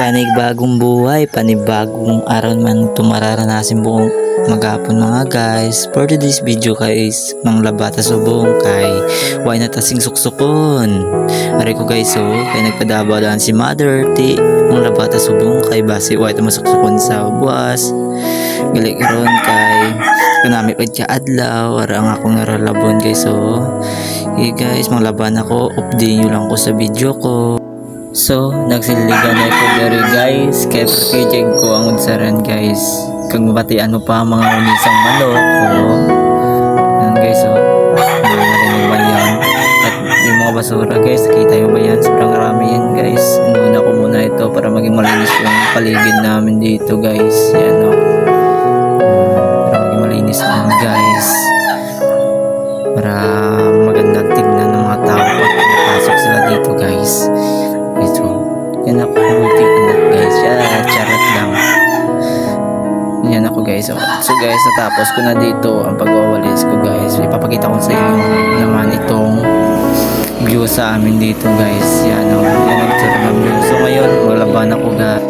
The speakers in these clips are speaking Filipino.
Panibagong buhay, panibagong araw man ito mararanasin buong maghapon mga guys. For today's video guys, mang labata subong kay why natasing suksukon. Ari ko guys kay nagpadabalan si Mother Earth mang labata subong kay basi why ito masuksukon sa buwas. Gali karon kay kunami pad ka adlaw ara ang akong naralabon guys hey guys, mang laban ako, update nyo lang ko sa video ko. So, nagsiligan na ko dari guys, kaya pakijig ko ang unsaran guys. Kung batian mo pa mga unisang manok, yan guys narinig ba yan? At yung mga basura guys, kita nyo ba yan? Sobrang marami yan guys. Inuna ko muna ito para maging malinis yung paligid namin dito guys. Yan para maging malinis naman guys. Para magandang tignan ng mga tao pag pasok sila dito guys. Ito. Yan ako multi anak guys. Charot lang. Yan ako guys. So guys, natapos ko na dito ang pagwawalis ko guys. Ipapakita ko sa inyo naman itong view sa amin dito guys. Yan yan ang sarap ng view. So ngayon, maglaban ako guys.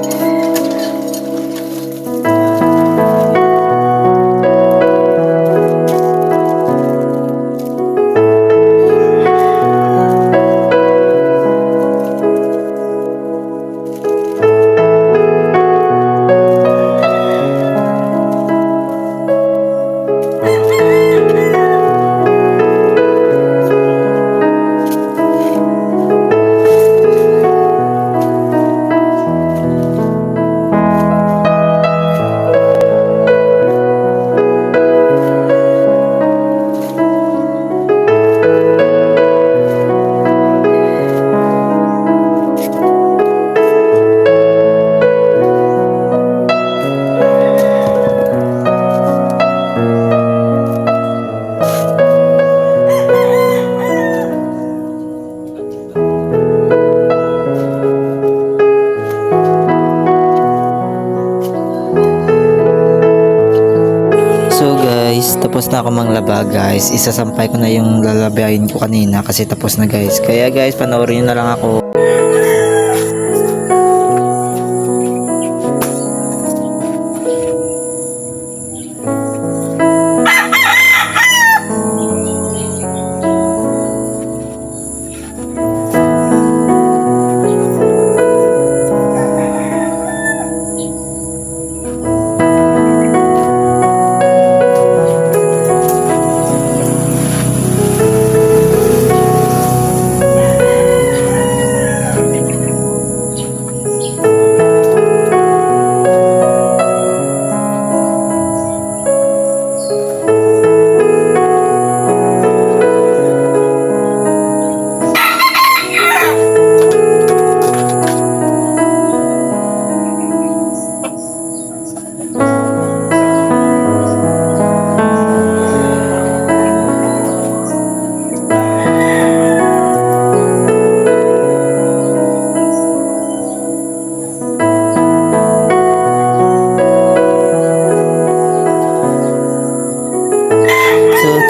Tapos na ako manglaba guys. Isasampay ko na yung lalabayin ko kanina kasi tapos na guys. Kaya guys, panoorin nyo na lang ako.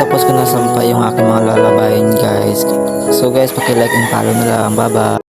Tapos ko na sampay yung aking mga lalabayin guys. So guys, paki-like and follow na lang. Bye bye.